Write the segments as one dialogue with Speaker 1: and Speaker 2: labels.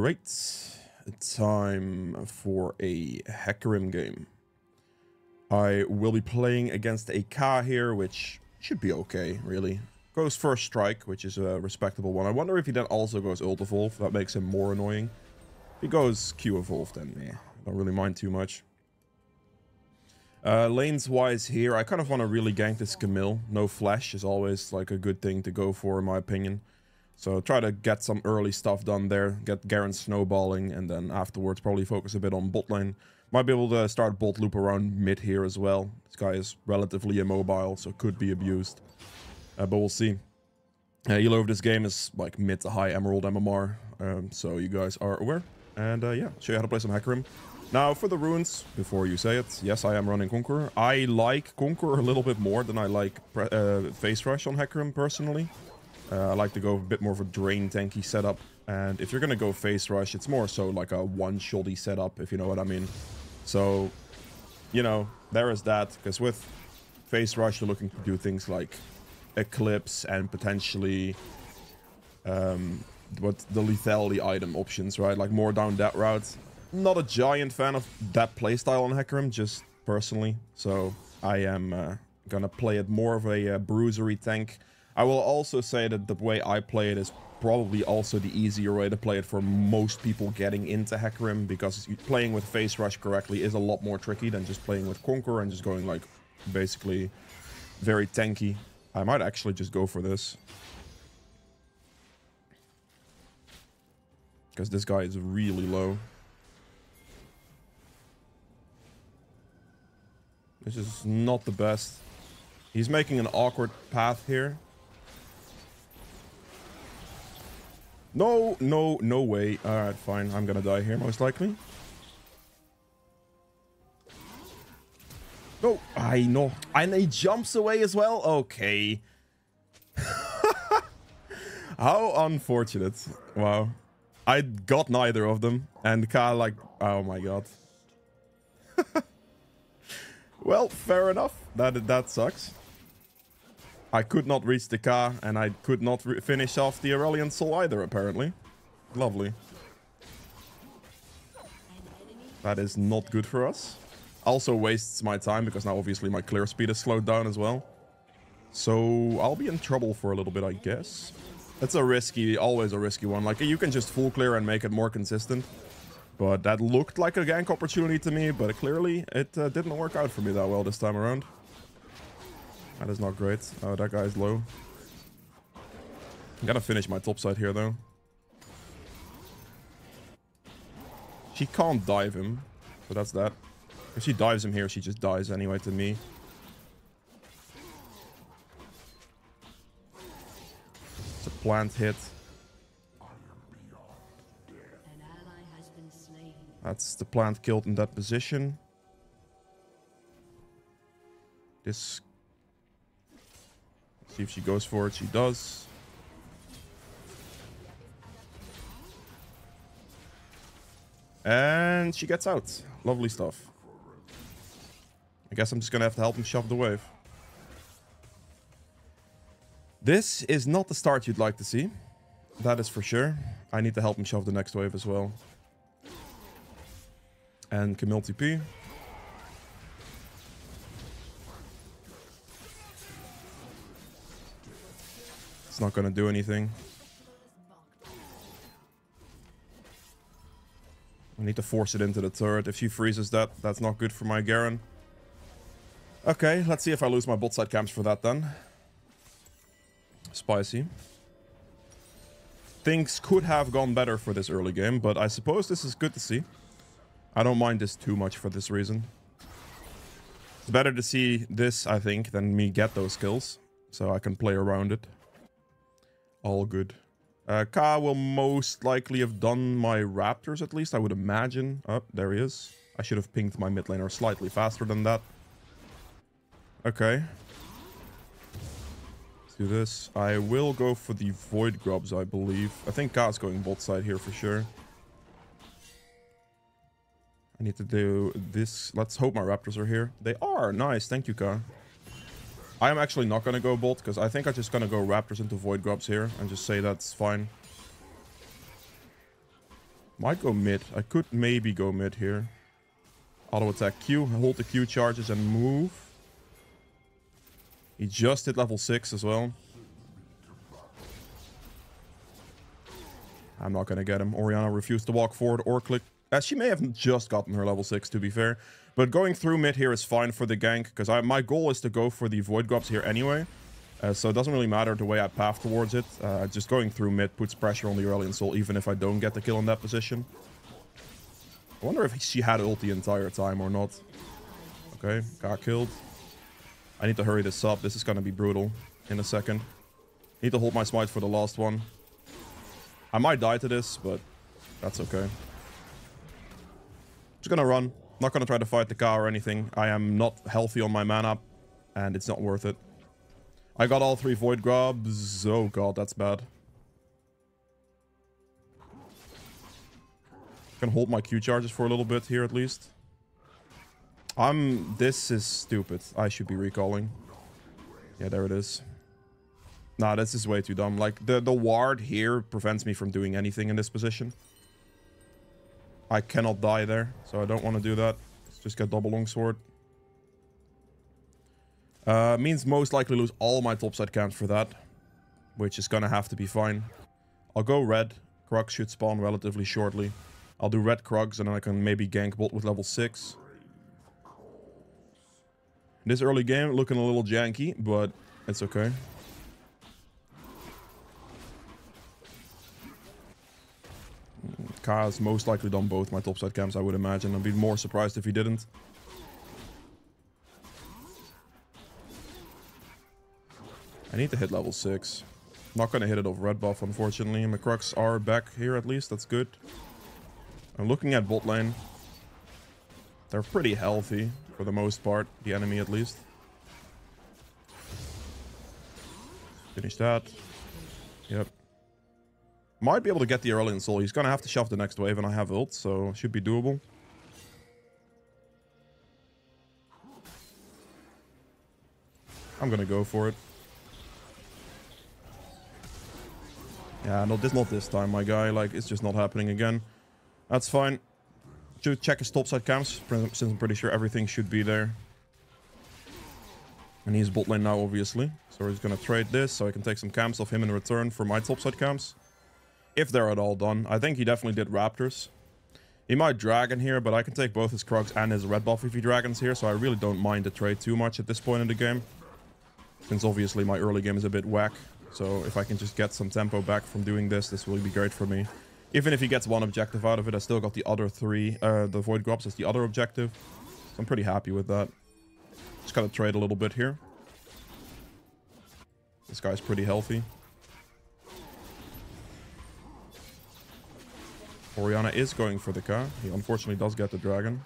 Speaker 1: Alright, time for a Hecarim game. I will be playing against a Ka here, which should be okay, really. Goes first strike, which is a respectable one. I wonder if he then also goes ult evolve. That makes him more annoying. If he goes Q evolve, then I don't really mind too much. Lanes wise here, I kind of want to really gank this Camille. No flash is always like a good thing to go for, in my opinion. So try to get some early stuff done there, get Garen snowballing, and then afterwards probably focus a bit on bot lane. Might be able to start bot loop around mid here as well. This guy is relatively immobile, so could be abused. But we'll see. Elo of this game is like mid to high emerald MMR, so you guys are aware. And yeah, show you how to play some Hecarim. Now for the runes, before you say it, yes, I am running Conqueror. I like Conqueror a little bit more than I like Face Rush on Hecarim personally. I like to go a bit more of a drain tanky setup, and if you're gonna go Face Rush, it's more so like a one-shotty setup, if you know what I mean. So, you know, there is that, because with Face Rush, you're looking to do things like Eclipse and potentially what the lethality item options, right? Like more down that route. Not a giant fan of that playstyle on Hecarim, just personally. So I am gonna play it more of a bruisery tank. I will also say that the way I play it is probably also the easier way to play it for most people getting into Hecarim, because playing with Face Rush correctly is a lot more tricky than just playing with Conqueror and just going like basically very tanky. I might actually just go for this, because this guy is really low. This is not the best. He's making an awkward path here. No, no, no way. Alright, fine. I'm gonna die here, most likely. No, I know. And he jumps away as well? Okay. How unfortunate. Wow. I got neither of them. And Ka, like, oh my god. Well, fair enough. That sucks. I could not reach the Ka, and I could not finish off the Aurelian Soul either, apparently. Lovely. That is not good for us. Also wastes my time, because now obviously my clear speed is slowed down as well. So I'll be in trouble for a little bit, I guess. It's a risky, always a risky one. Like, you can just full clear and make it more consistent. But that looked like a gank opportunity to me, but clearly it didn't work out for me that well this time around. That is not great. Oh, that guy's low. I'm gonna finish my top side here, though. She can't dive him, so that's that. If she dives him here, she just dies anyway to me. It's a plant hit. That's the plant killed in that position. This... See if she goes for it. She does. And she gets out. Lovely stuff. I guess I'm just gonna have to help him shove the wave. This is not the start you'd like to see. That is for sure. I need to help him shove the next wave as well. And Camille TP. It's not gonna do anything. I need to force it into the turret. If she freezes that, that's not good for my Garen. Okay, let's see if I lose my bot side camps for that then. Spicy. Things could have gone better for this early game, but I suppose this is good to see. I don't mind this too much for this reason. It's better to see this, I think, than me get those kills, so I can play around it. All good. Ka will most likely have done my Raptors, at least, I would imagine. Oh, there he is. I should have pinged my mid laner slightly faster than that. Okay. Let's do this. I will go for the Void Grubs, I believe. I think Ka's going bot side here for sure. I need to do this. Let's hope my Raptors are here. They are. Nice. Thank you, Ka. I am actually not going to go bot, because I think I'm just going to go Raptors into Void Grubs here and just say that's fine. Might go mid. I could maybe go mid here. Auto attack Q. Hold the Q charges and move. He just hit level 6 as well. I'm not going to get him. Orianna refused to walk forward or click. She may have just gotten her level 6, to be fair. But going through mid here is fine for the gank, because my goal is to go for the Void Grubs here anyway. So it doesn't really matter the way I path towards it. Just going through mid puts pressure on the Aurelion Soul, even if I don't get the kill in that position. I wonder if she had ult the entire time or not. Okay, got killed. I need to hurry this up. This is going to be brutal in a second. Need to hold my smite for the last one. I might die to this, but that's okay. Just gonna run. Not gonna try to fight the Ka or anything. I am not healthy on my mana, and it's not worth it. I got all 3 Void Grubs. Oh god, that's bad. Can hold my Q charges for a little bit here at least. This is stupid. I should be recalling. Yeah, there it is. Nah, this is way too dumb. Like, the ward here prevents me from doing anything in this position. I cannot die there, so I don't want to do that. Let's just get double longsword. Means most likely lose all my topside camps for that, which is gonna have to be fine. I'll go red. Krugs should spawn relatively shortly. I'll do red Krugs, and then I can maybe gank bot with level 6. This early game looking a little janky, but it's okay. Ka's most likely done both my topside camps, I would imagine. I'd be more surprised if he didn't. I need to hit level 6. Not gonna hit it off red buff, unfortunately. My Krugs are back here at least, that's good. I'm looking at bot lane. They're pretty healthy, for the most part. The enemy, at least. Finish that. Yep. Might be able to get the Aurelion Soul. He's gonna have to shove the next wave, and I have ult, so should be doable. I'm gonna go for it. Yeah, no, not this time, my guy. Like, it's just not happening again. That's fine. Should check his topside camps, since I'm pretty sure everything should be there. And he's bot lane now, obviously. So we're just gonna trade this, so I can take some camps off him in return for my topside camps. If they're at all done. I think he definitely did Raptors. He might Dragon here, but I can take both his Krugs and his red buff if he Dragons here, so I really don't mind the trade too much at this point in the game. Since obviously my early game is a bit whack. So if I can just get some tempo back from doing this, this will be great for me. Even if he gets one objective out of it, I still got the other 3, the Void Grubs as the other objective. So I'm pretty happy with that. Just gotta trade a little bit here. This guy's pretty healthy. Orianna is going for the Ka. He unfortunately does get the dragon.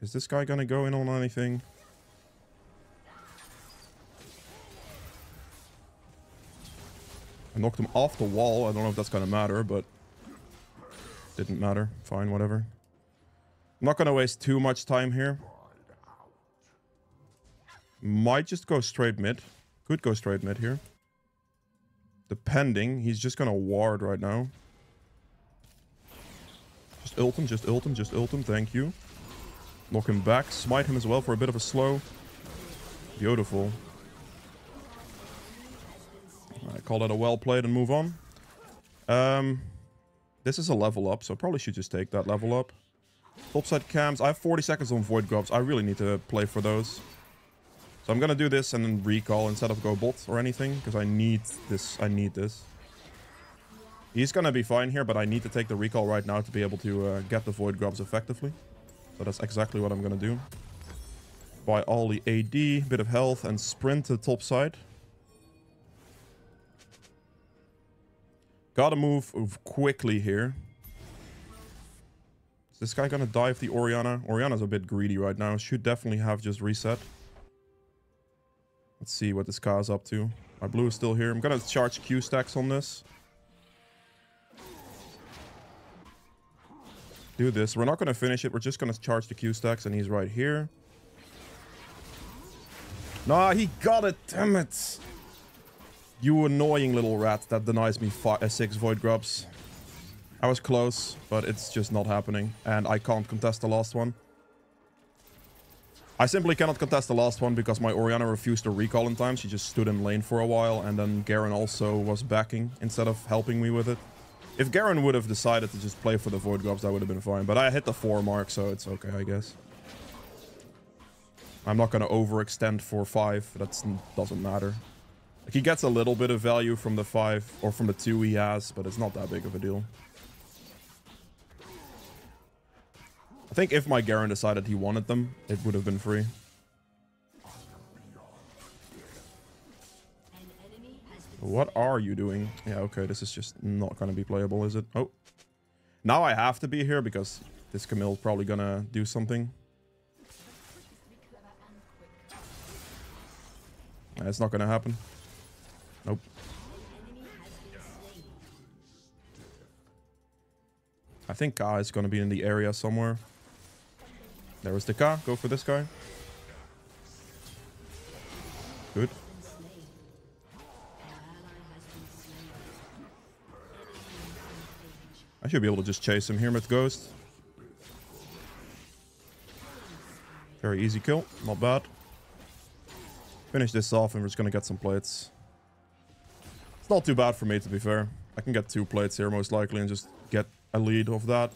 Speaker 1: Is this guy gonna go in on anything? I knocked him off the wall. I don't know if that's gonna matter, but didn't matter. Fine, whatever. I'm not gonna waste too much time here. Might just go straight mid. Could go straight mid here. Depending. He's just gonna ward right now. Just ult him, just ult him, just ult him. Thank you. Knock him back. Smite him as well for a bit of a slow. Beautiful. I call that a well played and move on. This is a level up, so I probably should just take that level up. Topside cams. I have 40 seconds on Void Grubs. I really need to play for those. So I'm gonna do this and then recall instead of go bot or anything, because I need this. I need this. He's gonna be fine here, but I need to take the recall right now to be able to get the Void Grubs effectively. So that's exactly what I'm gonna do. Buy all the AD, bit of health, and sprint to the top side. Gotta move quickly here. Is this guy gonna dive the Orianna? Orianna's a bit greedy right now. Should definitely have just reset. Let's see what this Ka is up to. My blue is still here. I'm gonna charge Q stacks on this. Do this. We're not gonna finish it. We're just gonna charge the Q stacks, and he's right here. Nah, he got it. Damn it. You annoying little rat that denies me 6 Void Grubs. I was close, but it's just not happening. And I can't contest the last one. I simply cannot contest the last one because my Orianna refused to recall in time. She just stood in lane for a while, and then Garen also was backing instead of helping me with it. If Garen would have decided to just play for the Void Grubs, that would have been fine. But I hit the 4 mark, so it's okay, I guess. I'm not going to overextend for 5. That doesn't matter. Like, he gets a little bit of value from the 5, or from the 2 he has, but it's not that big of a deal. I think if my Garen decided he wanted them, it would have been free. What are you doing? Yeah, okay, this is just not going to be playable, is it? Oh. Now I have to be here because this Camille's probably going to do something. It's not going to happen. Nope. I think Ka is going to be in the area somewhere. There is the Ka. Go for this guy. Good. I should be able to just chase him here with Ghost. Very easy kill. Not bad. Finish this off and we're just going to get some plates. It's not too bad for me, to be fair. I can get 2 plates here most likely and just get a lead off that.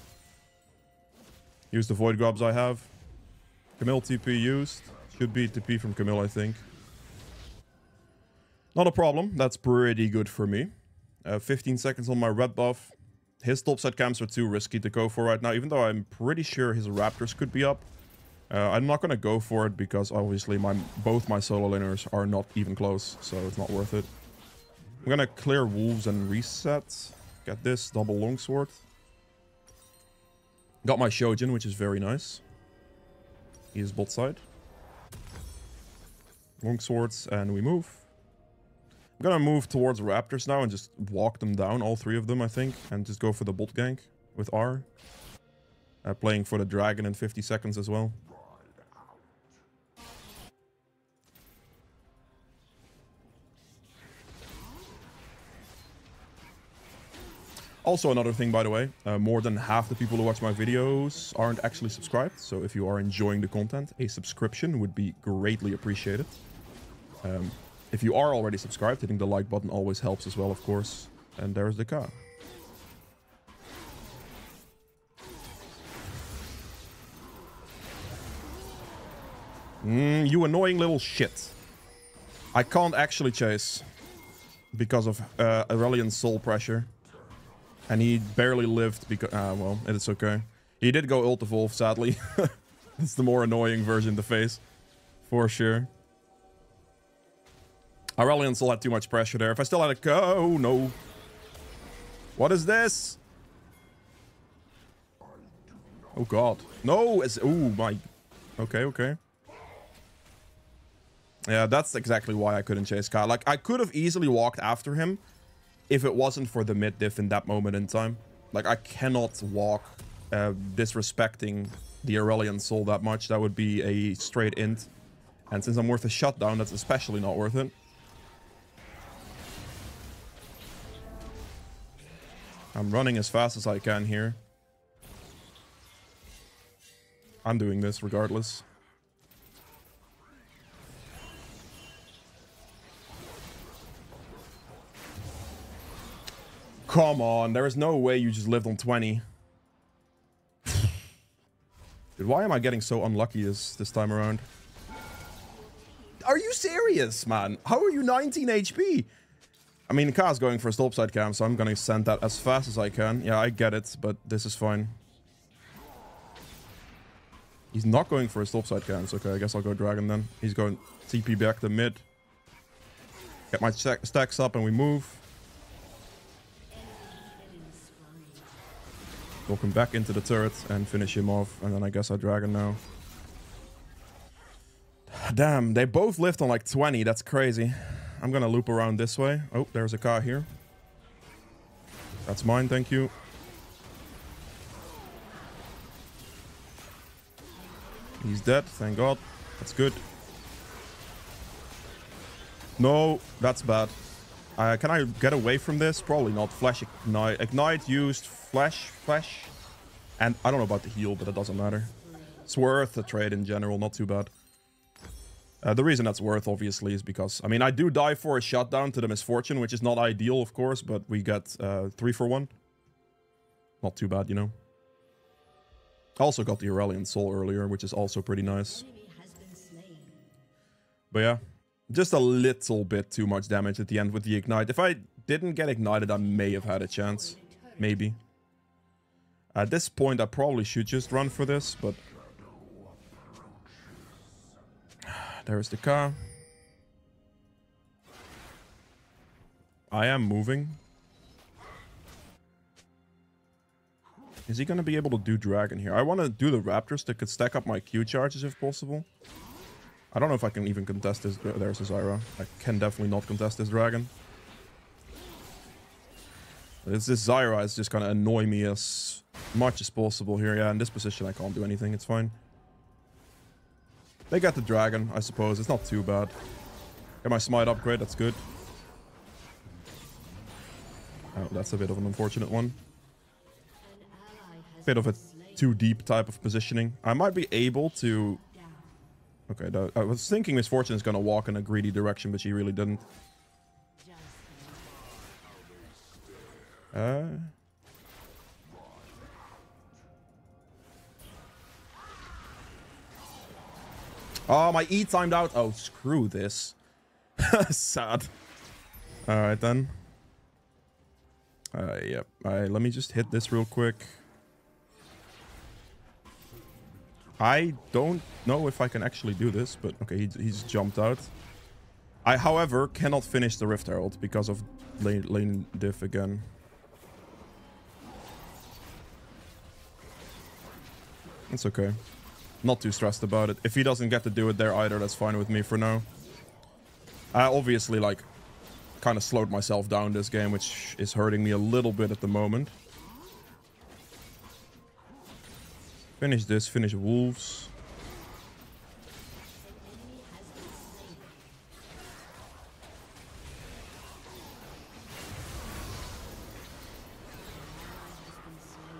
Speaker 1: Use the Void Grubs I have. Camille TP used. Should be TP from Camille, I think. Not a problem. That's pretty good for me. 15 seconds on my red buff. His topside camps are too risky to go for right now, even though I'm pretty sure his Raptors could be up. I'm not going to go for it because obviously both my solo laners are not even close, so it's not worth it. I'm going to clear Wolves and reset. Get this double longsword. Got my Shojin, which is very nice. He is bot side. Longswords, and we move. I'm gonna move towards Raptors now and just walk them down, all 3 of them, I think, and just go for the bot gank with R. Playing for the dragon in 50 seconds as well. Also, another thing, by the way, more than half the people who watch my videos aren't actually subscribed. So if you are enjoying the content, a subscription would be greatly appreciated. If you are already subscribed, hitting the like button always helps as well, of course. And there's the Ka. You annoying little shit. I can't actually chase because of Aurelian's soul pressure. And he barely lived because... well, it's okay. He did go ult evolve, sadly. It's the more annoying version to face. For sure. Aurelian still had too much pressure there. If I still had a go... Oh, no. What is this? Oh, God. No! It's... Oh, my... Okay, okay. Yeah, that's exactly why I couldn't chase Ka. Like, I could have easily walked after him if it wasn't for the mid diff in that moment in time. Like, I cannot walk disrespecting the Aurelian soul that much. That would be a straight int. And since I'm worth a shutdown, that's especially not worth it. I'm running as fast as I can here. I'm doing this regardless. Come on, there is no way you just lived on 20. Dude, why am I getting so unlucky this time around? Are you serious, man? How are you 19 HP? I mean, Ka's going for a topside cam, so I'm gonna send that as fast as I can. Yeah, I get it, but this is fine. He's not going for a topside cam, so okay, I guess I'll go dragon then. He's going TP back to mid. Get my stacks up and we move. Walk him back into the turret and finish him off. And then I guess I dragon now. Damn, they both lived on like 20. That's crazy. I'm gonna loop around this way. Oh, there's a car here. That's mine, thank you. He's dead, thank God. That's good. No, that's bad. Can I get away from this? Probably not. Flash Ignite. Ignite used Flash. And I don't know about the heal, but it doesn't matter. It's worth the trade in general. Not too bad. The reason that's worth, obviously, is because... I mean, I do die for a shutdown to the Misfortune, which is not ideal, of course, but we get 3 for 1. Not too bad, you know. I also got the Aurelion Soul earlier, which is also pretty nice. But yeah, just a little bit too much damage at the end with the Ignite. If I didn't get Ignited, I may have had a chance. Maybe. At this point, I probably should just run for this, but... There's the car. I am moving. Is he going to be able to do Dragon here? I want to do the Raptors that could stack up my Q charges if possible. I don't know if I can even contest this. There's a Zyra. I can definitely not contest this Dragon. This Zyra is just going to annoy me as much as possible here. Yeah, in this position I can't do anything. It's fine. They got the Dragon, I suppose. It's not too bad. Get my Smite upgrade. That's good. Oh, that's a bit of an unfortunate one. Bit of a too deep type of positioning. I might be able to... Okay, I was thinking Misfortune is going to walk in a greedy direction, but she really didn't. Oh, my E timed out. Oh, screw this. Sad. Alright then. Yep. Alright, let me just hit this real quick. I don't know if I can actually do this, but okay, he's jumped out. I, however, cannot finish the Rift Herald because of lane diff again. It's okay. Not too stressed about it. If he doesn't get to do it there either, that's fine with me for now. I obviously, like, kind of slowed myself down this game, which is hurting me a little bit at the moment. Finish this, finish Wolves.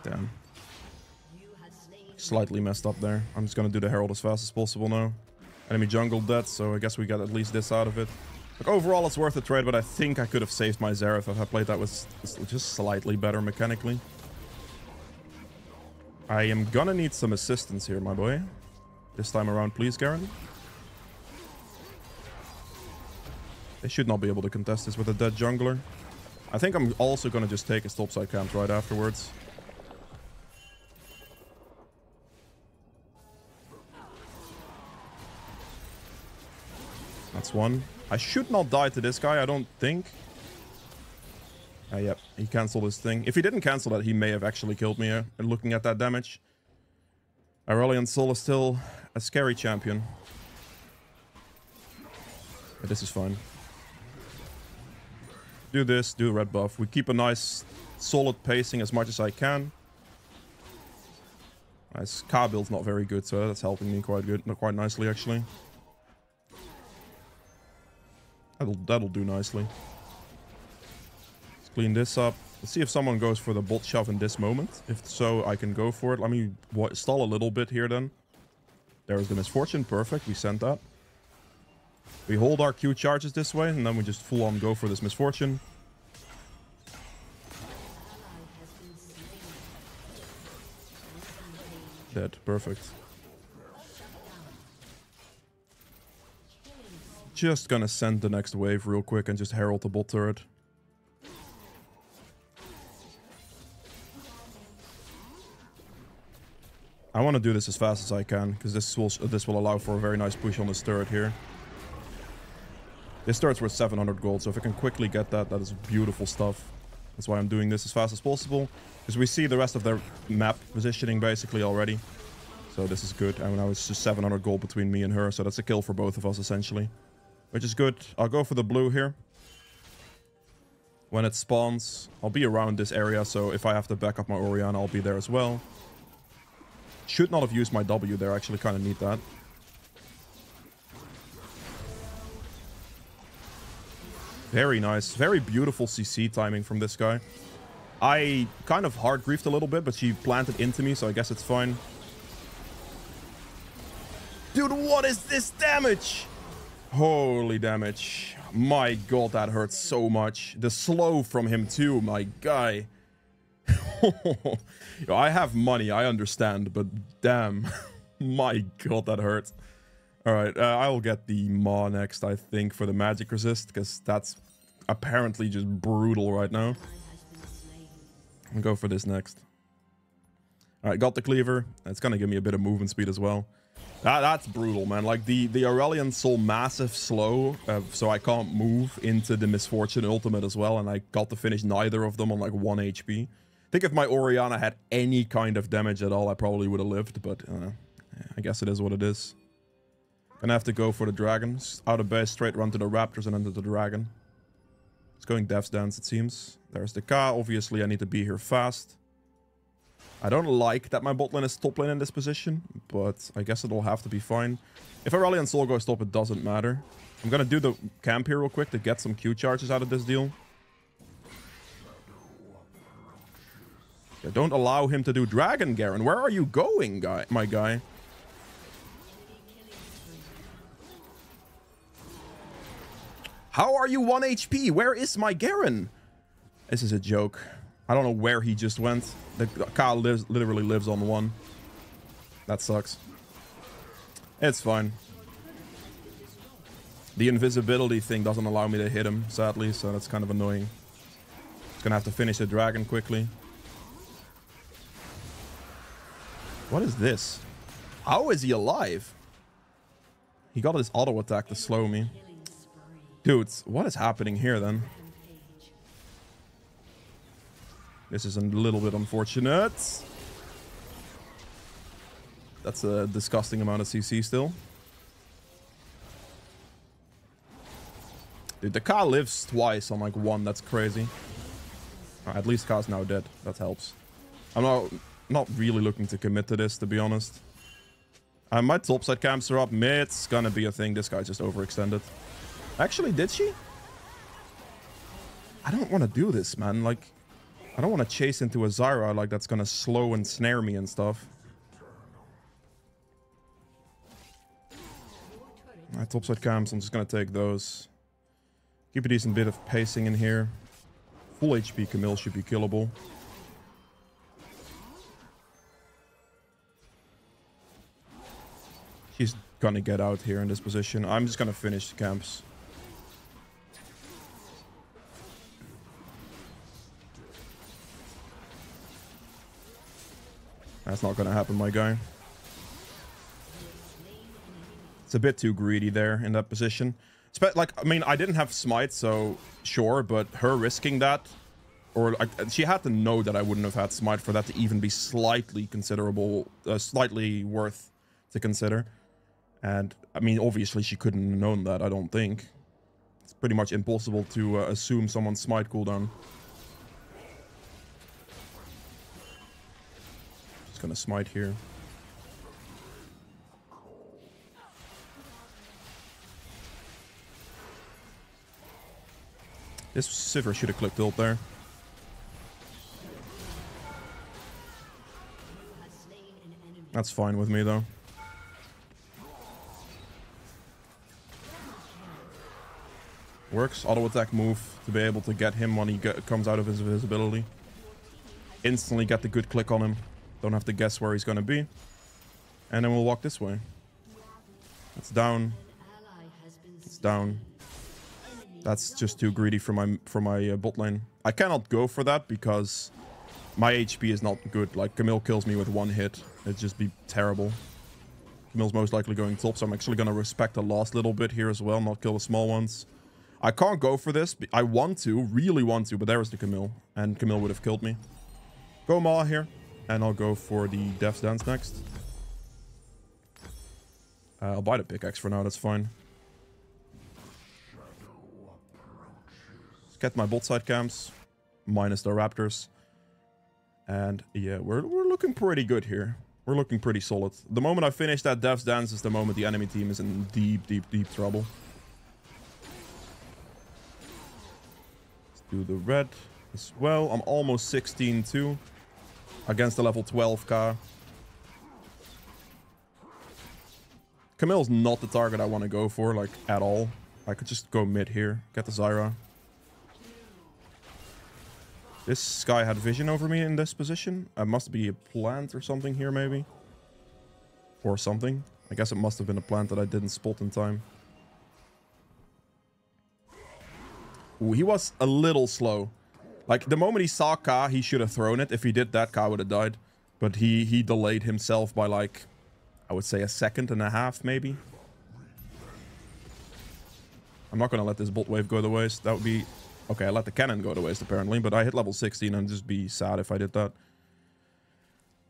Speaker 1: Damn. Slightly messed up there. I'm just gonna do the Herald as fast as possible now. Enemy jungle dead, so I guess we got at least this out of it. Like, overall, it's worth the trade, but I think I could have saved my Xerath if I played that with just slightly better mechanically. I am gonna need some assistance here, my boy. This time around, please, Garen. They should not be able to contest this with a dead jungler. I think I'm also gonna just take his topside camp right afterwards. That's one. I should not die to this guy, I don't think. Yep, he cancelled his thing. If he didn't cancel that, he may have actually killed me looking at that damage. Aurelion Sol is still a scary champion. But this is fine. Do this, do red buff. We keep a nice, solid pacing as much as I can. His car build's not very good, so that's helping me quite nicely, actually. That'll do nicely. Let's clean this up. Let's see if someone goes for the bot shove in this moment. If so, I can go for it. Let me stall a little bit here then. There's the Misfortune. Perfect. We sent that. We hold our Q charges this way, and then we just full on go for this Misfortune. Dead. Perfect. Just gonna send the next wave real quick and just herald the bot turret. I want to do this as fast as I can, because this will allow for a very nice push on this turret here. This turret's worth 700 gold, so if I can quickly get that, that is beautiful stuff. That's why I'm doing this as fast as possible, because we see the rest of their map positioning basically already. So this is good. And now it's just 700 gold between me and her, so that's a kill for both of us essentially. Which is good. I'll go for the blue here. When it spawns, I'll be around this area, so if I have to back up my Orianna, I'll be there as well. Should not have used my W there, I actually kind of need that. Very nice. Very beautiful CC timing from this guy. I kind of hard griefed a little bit, but she planted into me, so I guess it's fine. Dude, what is this damage? Holy damage. My god, that hurts so much. The slow from him too, my guy. Yo, I have money, I understand, but damn. My god, that hurts. Alright, I'll get the Maw next, I think, for the magic resist, because that's apparently just brutal right now. I'll go for this next. Alright, got the cleaver. It's gonna give me a bit of movement speed as well. That's brutal, man. Like, the Aurelian Soul massive slow, so I can't move into the Misfortune ultimate as well, and I got to finish neither of them on like 1 HP. I think if my Orianna had any kind of damage at all, I probably would have lived, but I guess it is what it is. Gonna have to go for the dragons. Out of base, straight run to the raptors and into the dragon. It's going Death's Dance, it seems. There's the K. Obviously, I need to be here fast. I don't like that my bot lane is top lane in this position, but I guess it'll have to be fine. If Aurelion Soul goes top, it doesn't matter. I'm gonna do the camp here real quick to get some Q charges out of this deal. Yeah, don't allow him to do Dragon, Garen. Where are you going, my guy? How are you 1 HP? Where is my Garen? This is a joke. I don't know where he just went. The K literally lives on 1. That sucks. It's fine. The invisibility thing doesn't allow me to hit him, sadly, so that's kind of annoying. Just gonna have to finish the dragon quickly. What is this? How is he alive? He got his auto attack to slow me. Dudes, what is happening here then? This is a little bit unfortunate. That's a disgusting amount of CC still. Dude, the K lives twice on like 1. That's crazy. At least K's now dead. That helps. I'm not really looking to commit to this, to be honest. My topside camps are up. Mid's gonna be a thing. This guy just overextended. Actually, did she? I don't want to do this, man. Like, I don't want to chase into a Zyra like that's gonna slow and snare me and stuff. Alright, topside camps. I'm just gonna take those. Keep a decent bit of pacing in here. Full HP Camille should be killable. She's gonna get out here in this position. I'm just gonna finish the camps. That's not gonna happen, my guy. It's a bit too greedy there in that position. Like, I mean, I didn't have smite, so sure, but her risking that, or like, she had to know that I wouldn't have had smite for that to even be slightly considerable, slightly worth to consider. And I mean, obviously she couldn't have known that, I don't think. It's pretty much impossible to assume someone's smite cooldown. Just gonna smite here. This Sivir should have clicked ult there. That's fine with me, though. Works. Auto attack move to be able to get him when he comes out of his invisibility. Instantly get the good click on him. Don't have to guess where he's going to be. And then we'll walk this way. It's down. It's down. That's just too greedy for my bot lane. I cannot go for that because my HP is not good. Like, Camille kills me with 1 hit. It'd just be terrible. Camille's most likely going top, so I'm actually going to respect the last little bit here as well, not kill the small ones. I can't go for this. I want to, really want to, but there is the Camille. And Camille would have killed me. Go Maw here. And I'll go for the Death's Dance next. I'll buy the pickaxe for now, that's fine. Let's get my bot side camps. Minus the raptors. And yeah, we're looking pretty good here. We're looking pretty solid. The moment I finish that Death's Dance is the moment the enemy team is in deep, deep, deep trouble. Do the red as well. I'm almost 16 too. Against the level 12k. Camille's not the target I want to go for, like, at all. I could just go mid here. Get the Zyra. This guy had vision over me in this position. I must be a plant or something here, maybe. Or something. I guess it must have been a plant that I didn't spot in time. Ooh, he was a little slow. Like, the moment he saw K, he should have thrown it. If he did that, K would have died. But he delayed himself by, like, I would say a second and a half, maybe. I'm not going to let this bot wave go to waste. That would be... Okay, I let the cannon go to waste, apparently. But I hit level 16 and just be sad if I did that.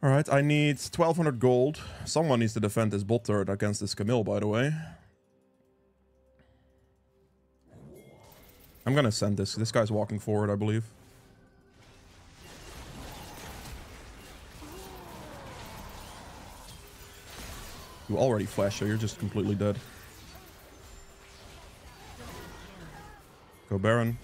Speaker 1: Alright, I need 1200 gold. Someone needs to defend this bot turret against this Camille, by the way. I'm going to send this. This guy's walking forward, I believe. You already flashed, so you're just completely dead. Go Baron.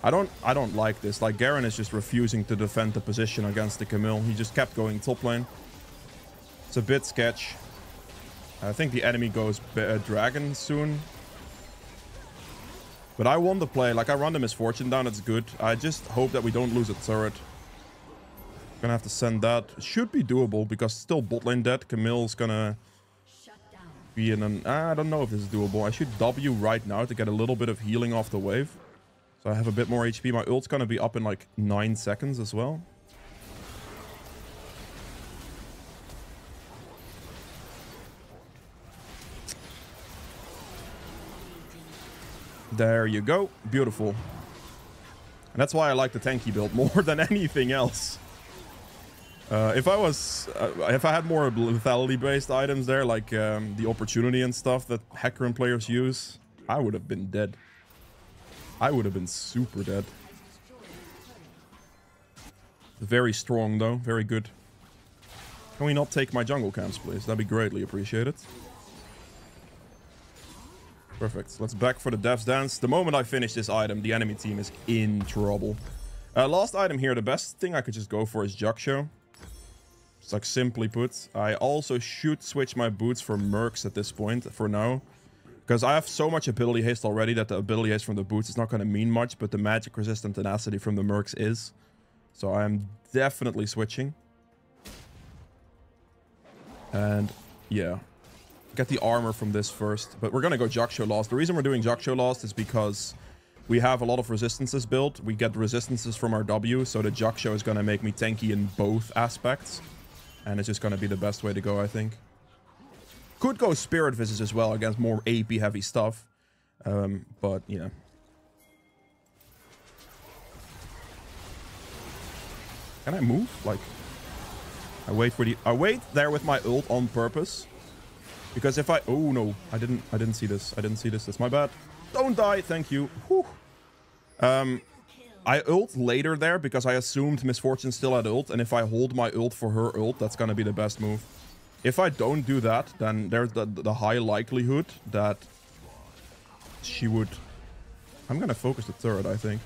Speaker 1: I don't like this. Like, Garen is just refusing to defend the position against the Camille. He just kept going top lane. It's a bit sketch. I think the enemy goes Dragon soon. But I want the play. Like, I run the Misfortune down. It's good. I just hope that we don't lose a turret. Gonna have to send that. It should be doable because still bot lane dead. Camille's gonna be in an... I don't know if this is doable. I should W right now to get a little bit of healing off the wave. So I have a bit more HP. My ult's gonna be up in like 9 seconds as well. There you go. Beautiful. And that's why I like the tanky build more than anything else. If I had more lethality-based items there, like the opportunity and stuff that Hecarim players use, I would have been dead. I would have been super dead. Very strong, though. Very good. Can we not take my jungle camps, please? That'd be greatly appreciated. Perfect. Let's back for the Dev's Dance. The moment I finish this item, the enemy team is in trouble. Last item here. The best thing I could just go for is Jaksho. It's like simply put. I also should switch my boots for Mercs at this point for now. Because I have so much ability haste already that the ability haste from the boots is not going to mean much. But the magic resistant tenacity from the Mercs is. So I am definitely switching. And yeah. Get the armor from this first. But we're going to go Jaksho last. The reason we're doing Jaksho last is because we have a lot of resistances built. We get resistances from our W. So the Jaksho is going to make me tanky in both aspects. And it's just going to be the best way to go, I think. Could go Spirit Visage as well against more AP heavy stuff. But, yeah. Can I move? Like, I wait there with my ult on purpose. Because if I... Oh, no. I didn't see this. I didn't see this. That's my bad. Don't die. Thank you. Whew. I ult later there because I assumed Misfortune still had ult. And if I hold my ult for her ult, that's going to be the best move. If I don't do that, then there's the high likelihood that she would... I'm going to focus the turret, I think.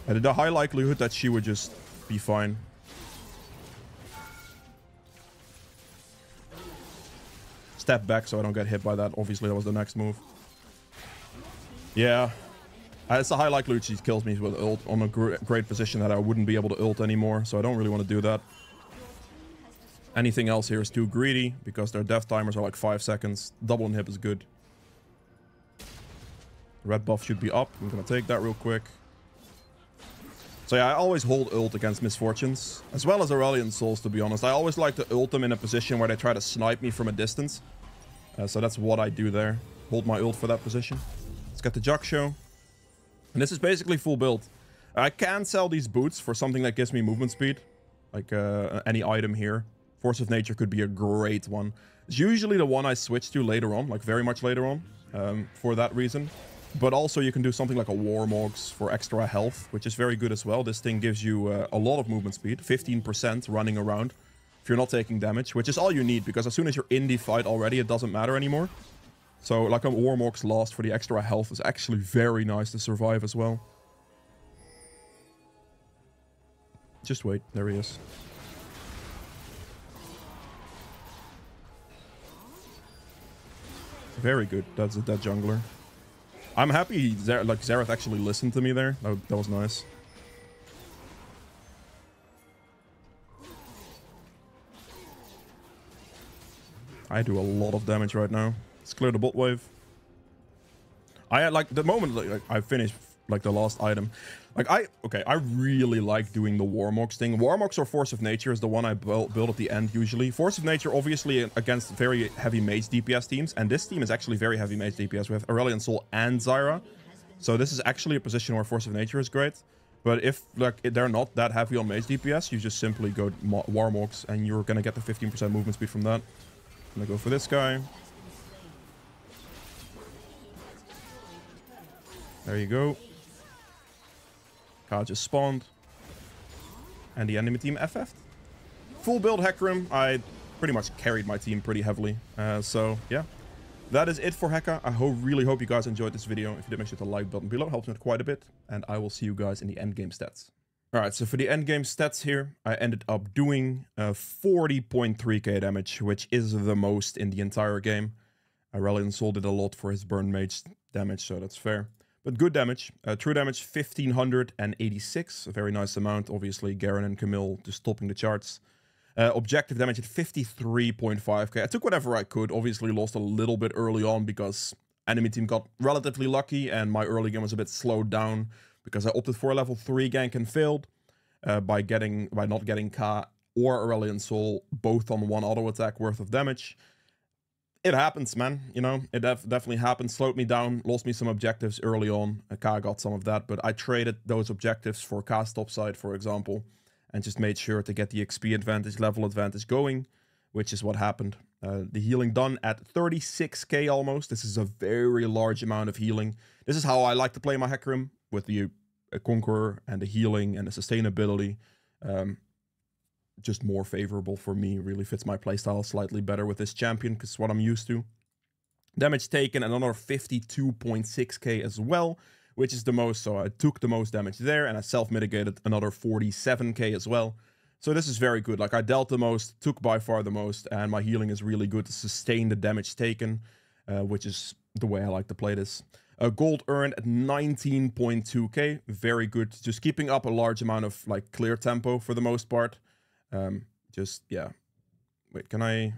Speaker 1: And the high likelihood that she would just be fine. Step back so I don't get hit by that. Obviously, that was the next move. Yeah. It's a high likelihood she kills me with ult on a great position that I wouldn't be able to ult anymore. So I don't really want to do that. Anything else here is too greedy because their death timers are like 5 seconds. Double inhib is good. Red buff should be up. I'm going to take that real quick. So yeah, I always hold ult against Misfortunes. As well as Aurelion Souls, to be honest. I always like to ult them in a position where they try to snipe me from a distance. So that's what I do there. Hold my ult for that position. Let's get the Jaksho. And this is basically full build. I can sell these boots for something that gives me movement speed. Like any item here. Force of Nature could be a great one. It's usually the one I switch to later on. Like very much later on. For that reason. But also you can do something like a Warmogs for extra health. Which is very good as well. This thing gives you a lot of movement speed. 15% running around. If you're not taking damage. Which is all you need. Because as soon as you're in the fight already, it doesn't matter anymore. So like a Warmog's Lost for the extra health is actually very nice to survive as well. Just wait, there he is. Very good, that's that jungler. I'm happy like Xerath actually listened to me there. That was nice. I do a lot of damage right now. Let's clear the bot wave. I had like the moment like I finished like the last item. Like I really like doing the Warmogs thing. Warmogs or Force of Nature is the one I build at the end usually. Force of Nature obviously against very heavy mage DPS teams, and this team is actually very heavy mage DPS. We have Aurelion Sol and Zyra. So this is actually a position where Force of Nature is great. But if like they're not that heavy on mage DPS, you just simply go Warmogs and you're gonna get the 15% movement speed from that. I'm gonna go for this guy. There you go. Ka just spawned. And the enemy team FF'd. Full build Hecarim. I pretty much carried my team pretty heavily. So yeah. That is it for Heka. I really hope you guys enjoyed this video. If you did, make sure to like button below. Helps me out quite a bit. And I will see you guys in the endgame stats. Alright, so for the endgame stats here, I ended up doing 40.3k damage, which is the most in the entire game. Aurelion Sol did a lot for his burn mage damage, so that's fair. But good damage. True damage, 1586. A very nice amount. Obviously, Garen and Camille just topping the charts. Objective damage at 53.5k. I took whatever I could. Obviously, lost a little bit early on because enemy team got relatively lucky and my early game was a bit slowed down because I opted for a level 3 gank and failed by not getting Ka or Aurelion Sol both on one auto attack worth of damage. It happens, man. You know, it definitely happened. Slowed me down, lost me some objectives early on. Ka got some of that, but I traded those objectives for Ka's topside, for example, and just made sure to get the XP advantage, level advantage going, which is what happened. The healing done at 36k almost. This is a very large amount of healing. This is how I like to play my Hecarim, with the Conqueror and the healing and the sustainability. Just more favorable for me, really fits my playstyle slightly better with this champion because it's what I'm used to. Damage taken, another 52.6k as well, which is the most, so I took the most damage there, and I self-mitigated another 47k as well. So this is very good. Like, I dealt the most, took by far the most, and my healing is really good to sustain the damage taken, which is the way I like to play this. Gold earned at 19.2k, very good. Just keeping up a large amount of like clear tempo for the most part. Yeah. Wait, can I?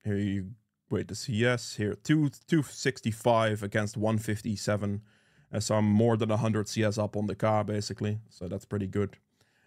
Speaker 1: Here you wait. The CS here 265 against 157. So I'm more than 100 CS up on the Ka basically. So that's pretty good.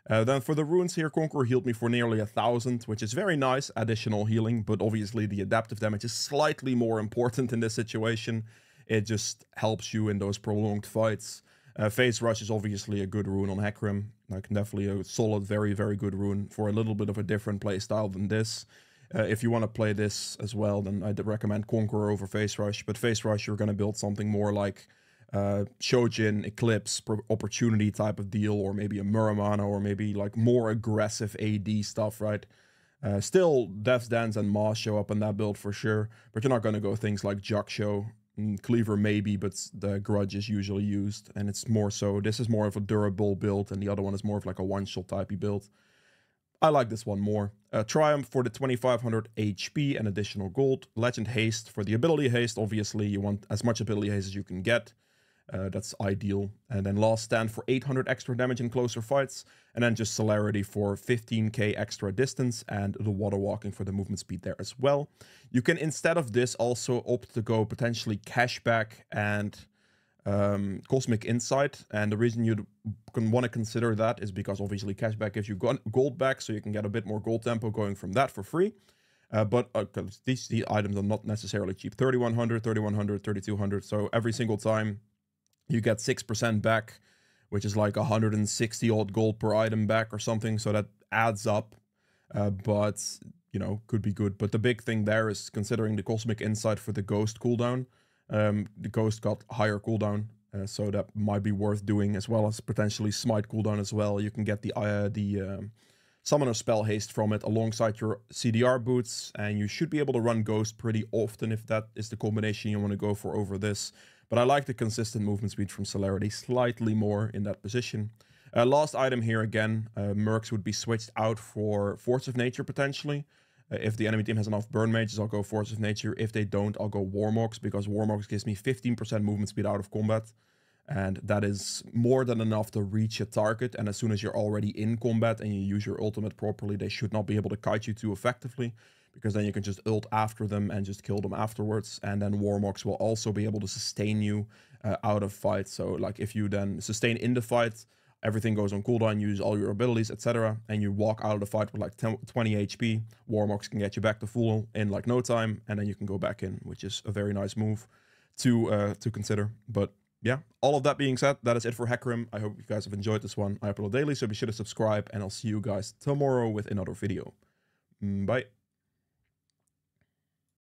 Speaker 1: Then for the runes here, Conqueror healed me for nearly 1,000, which is very nice, additional healing. But obviously the adaptive damage is slightly more important in this situation. It just helps you in those prolonged fights. Phase Rush is obviously a good rune on Hecarim. Like, definitely a solid, very, very good rune for a little bit of a different playstyle than this. If you want to play this as well, then I'd recommend Conqueror over Phase Rush. But Phase Rush, you're going to build something more like Shojin, Eclipse, Opportunity type of deal, or maybe a Muramana, or maybe like more aggressive AD stuff, right? Still, Death's Dance and Maw show up in that build for sure, but you're not going to go things like Jaksho. Cleaver maybe, but the Grudge is usually used, and it's more so, this is more of a durable build, and the other one is more of like a one-shot typey build. I like this one more. Triumph for the 2500 HP and additional gold. Legend Haste for the ability haste. Obviously, you want as much ability haste as you can get. That's ideal. And then Last Stand for 800 extra damage in closer fights. And then just Celerity for 15k extra distance, and the Water Walking for the movement speed there as well. You can, instead of this, also opt to go potentially Cashback and Cosmic Insight. And the reason you can want to consider that is because obviously Cashback gives you gold back, so you can get a bit more gold tempo going from that for free. But these items are not necessarily cheap. 3100, 3100, 3200. So every single time you get 6% back, which is like 160 odd gold per item back or something. So that adds up, but, you know, could be good. But the big thing there is considering the Cosmic Insight for the Ghost cooldown. The Ghost got higher cooldown, so that might be worth doing, as well as potentially Smite cooldown as well. You can get the summon a spell haste from it alongside your CDR boots, and you should be able to run Ghost pretty often if that is the combination you want to go for over this. But I like the consistent movement speed from Celerity slightly more in that position. Last item here again, Mercs would be switched out for Force of Nature potentially. If the enemy team has enough Burn Mages, I'll go Force of Nature. If they don't, I'll go Warmogs, because Warmogs gives me 15% movement speed out of combat. And that is more than enough to reach a target. And as soon as you're already in combat and you use your ultimate properly, they should not be able to kite you too effectively, because then you can just ult after them and just kill them afterwards. And then Warmogs will also be able to sustain you out of fight. So like if you then sustain in the fight, everything goes on cooldown, use all your abilities, etc. And you walk out of the fight with like 20 HP. Warmogs can get you back to full in like no time, and then you can go back in, which is a very nice move to consider. But yeah, all of that being said, that is it for Hecarim. I hope you guys have enjoyed this one. I upload daily, so be sure to subscribe, and I'll see you guys tomorrow with another video. Bye.